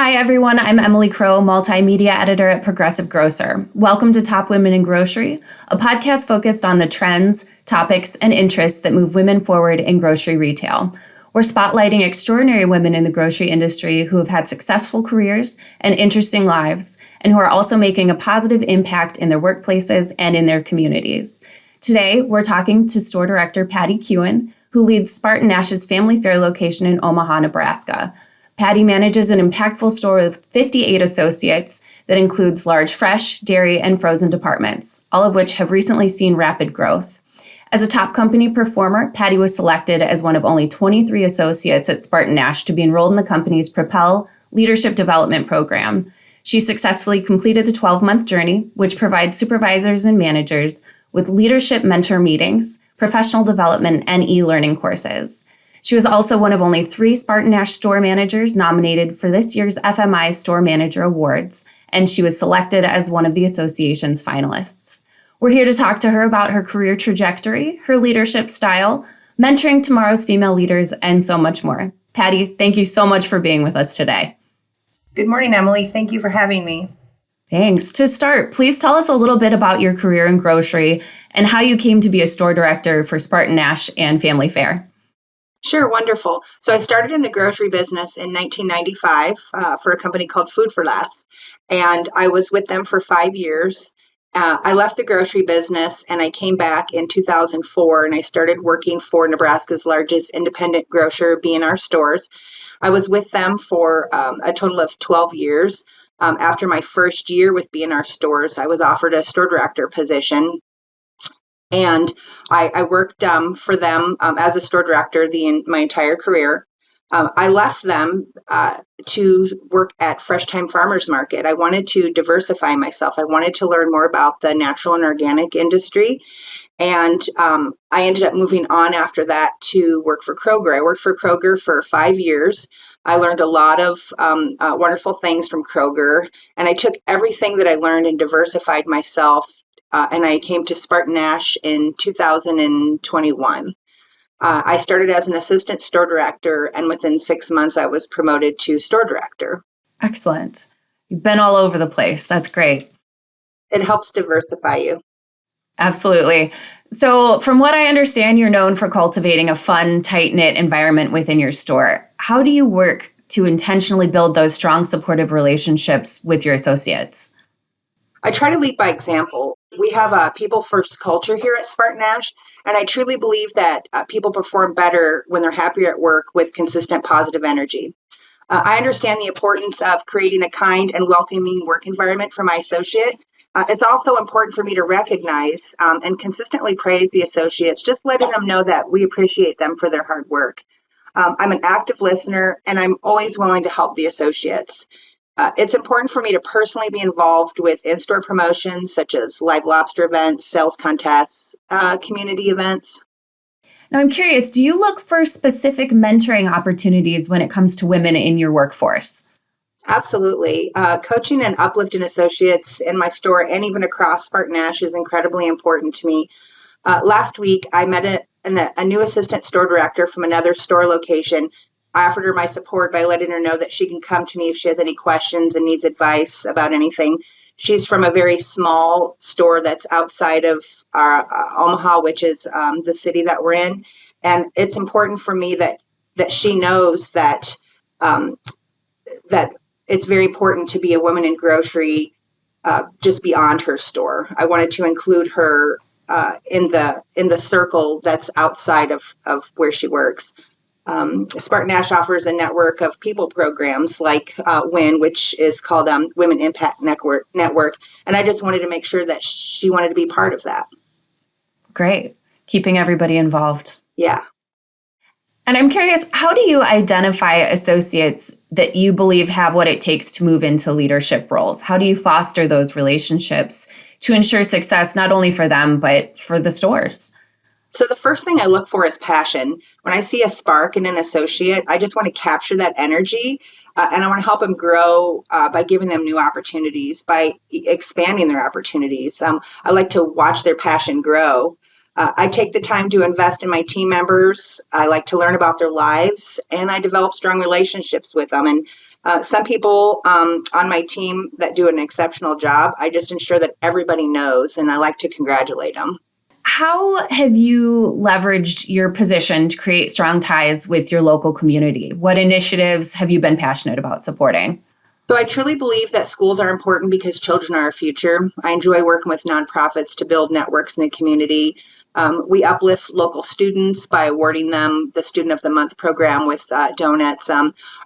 Hi, everyone. I'm Emily Crow, multimedia editor at Progressive Grocer. Welcome to Top Women in Grocery, a podcast focused on the trends, topics, and interests that move women forward in grocery retail. We're spotlighting extraordinary women in the grocery industry who have had successful careers and interesting lives, and who are also making a positive impact in their workplaces and in their communities. Today, we're talking to store director Patty Kuehn, who leads SpartanNash's Family Fare location in Omaha, Nebraska. Patty manages an impactful store with 58 associates that includes large fresh, dairy, and frozen departments, all of which have recently seen rapid growth. As a top company performer, Patty was selected as one of only 23 associates at SpartanNash to be enrolled in the company's Propel Leadership Development Program. She successfully completed the 12-month journey, which provides supervisors and managers with leadership mentor meetings, professional development, and e-learning courses. She was also one of only 3 SpartanNash store managers nominated for this year's FMI Store Manager Awards, and she was selected as one of the association's finalists. We're here to talk to her about her career trajectory, her leadership style, mentoring tomorrow's female leaders, and so much more. Patty, thank you so much for being with us today. Good morning, Emily. Thank you for having me. Thanks. To start, please tell us a little bit about your career in grocery and how you came to be a store director for SpartanNash and Family Fare. Sure, wonderful. So I started in the grocery business in 1995 for a company called Food for Less, and I was with them for 5 years. I left the grocery business and I came back in 2004 and I started working for Nebraska's largest independent grocer, B&R Stores. I was with them for a total of 12 years. After my first year with B&R Stores, I was offered a store director position. And I worked for them as a store director my entire career. I left them to work at Fresh Time Farmers Market. I wanted to diversify myself. I wanted to learn more about the natural and organic industry. And I ended up moving on after that to work for Kroger. I worked for Kroger for 5 years. I learned a lot of wonderful things from Kroger. And I took everything that I learned and diversified myself. And I came to SpartanNash in 2021. I started as an assistant store director, and within 6 months, I was promoted to store director. Excellent. You've been all over the place. That's great. It helps diversify you. Absolutely. So from what I understand, you're known for cultivating a fun, tight-knit environment within your store. How do you work to intentionally build those strong, supportive relationships with your associates? I try to lead by example. We have a people-first culture here at SpartanNash, and I truly believe that people perform better when they're happier at work with consistent positive energy. I understand the importance of creating a kind and welcoming work environment for my associate. It's also important for me to recognize and consistently praise the associates, just letting them know that we appreciate them for their hard work. I'm an active listener, and I'm always willing to help the associates. It's important for me to personally be involved with in-store promotions such as live lobster events, sales contests, community events. Now, I'm curious, do you look for specific mentoring opportunities when it comes to women in your workforce? Absolutely. Coaching and uplifting associates in my store and even across SpartanNash is incredibly important to me. Last week, I met a new assistant store director from another store location. I offered her my support by letting her know that she can come to me if she has any questions and needs advice about anything. She's from a very small store that's outside of our Omaha, which is the city that we're in. And it's important for me that she knows that that it's very important to be a woman in grocery just beyond her store. I wanted to include her in the circle that's outside of where she works. SpartanNash offers a network of people programs like WIN, which is called Women Impact Network. And I just wanted to make sure that she wanted to be part of that. Great. Keeping everybody involved. Yeah. And I'm curious, how do you identify associates that you believe have what it takes to move into leadership roles? How do you foster those relationships to ensure success, not only for them, but for the stores? So the first thing I look for is passion. When I see a spark in an associate, I just want to capture that energy and I want to help them grow by giving them new opportunities, by expanding their opportunities. I like to watch their passion grow. I take the time to invest in my team members. I like to learn about their lives, and I develop strong relationships with them. And Some people on my team that do an exceptional job, I just ensure that everybody knows, and I like to congratulate them. How have you leveraged your position to create strong ties with your local community? What initiatives have you been passionate about supporting? So I truly believe that schools are important because children are our future. I enjoy working with nonprofits to build networks in the community. We uplift local students by awarding them the Student of the Month program with donuts.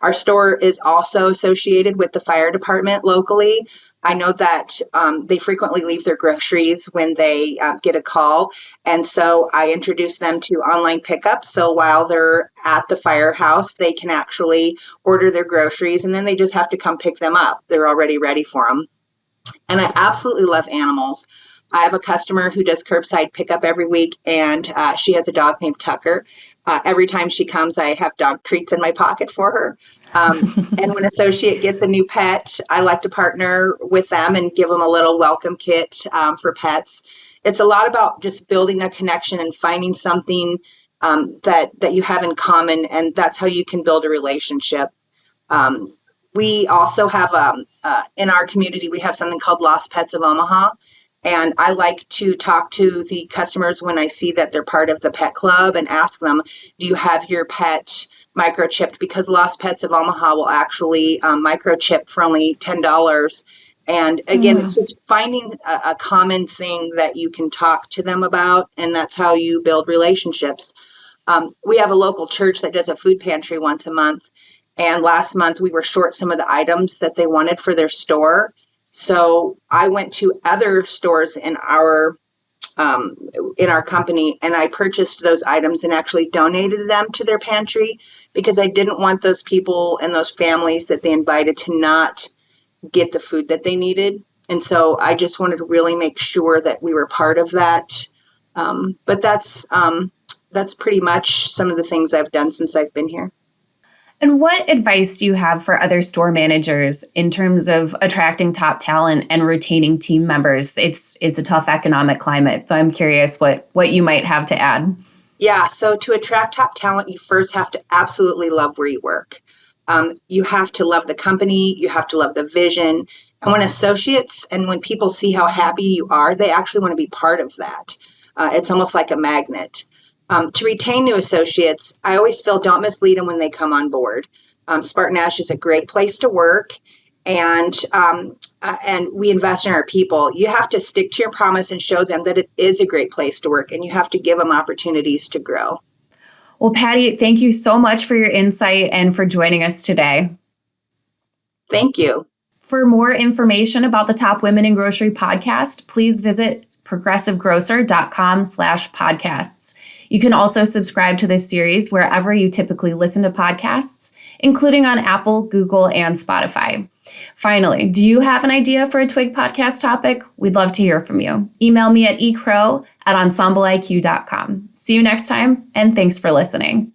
Our store is also associated with the fire department locally. I know that they frequently leave their groceries when they get a call. And so I introduce them to online pickup. So while they're at the firehouse, they can actually order their groceries and then they just have to come pick them up. They're already ready for them. And I absolutely love animals. I have a customer who does curbside pickup every week, and she has a dog named Tucker. Every time she comes, I have dog treats in my pocket for her. And when an associate gets a new pet, I like to partner with them and give them a little welcome kit for pets. It's a lot about just building a connection and finding something that you have in common, and that's how you can build a relationship. We also have, in our community, we have something called Lost Pets of Omaha. And I like to talk to the customers when I see that they're part of the pet club and ask them, do you have your pet microchipped? Because Lost Pets of Omaha will actually microchip for only $10. And again, it's just finding a common thing that you can talk to them about, and that's how you build relationships. We have a local church that does a food pantry once a month. And last month we were short some of the items that they wanted for their store. So I went to other stores in our company, and I purchased those items and actually donated them to their pantry because I didn't want those people and those families that they invited to not get the food that they needed. And so I just wanted to really make sure that we were part of that. But that's pretty much some of the things I've done since I've been here. And what advice do you have for other store managers in terms of attracting top talent and retaining team members? It's a tough economic climate, so I'm curious what you might have to add. Yeah, so to attract top talent, you first have to absolutely love where you work. You have to love the company, you have to love the vision. And when associates and when people see how happy you are, they actually want to be part of that. It's almost like a magnet. To retain new associates, I always feel don't mislead them when they come on board. SpartanNash is a great place to work, and we invest in our people. You have to stick to your promise and show them that it is a great place to work, and you have to give them opportunities to grow. Well, Patty, thank you so much for your insight and for joining us today. Thank you. For more information about the Top Women in Grocery podcast, please visit progressivegrocer.com/podcasts. You can also subscribe to this series wherever you typically listen to podcasts, including on Apple, Google, and Spotify. Finally, do you have an idea for a TWIG podcast topic? We'd love to hear from you. Email me at ecrow@ensembleiq.com. See you next time, and thanks for listening.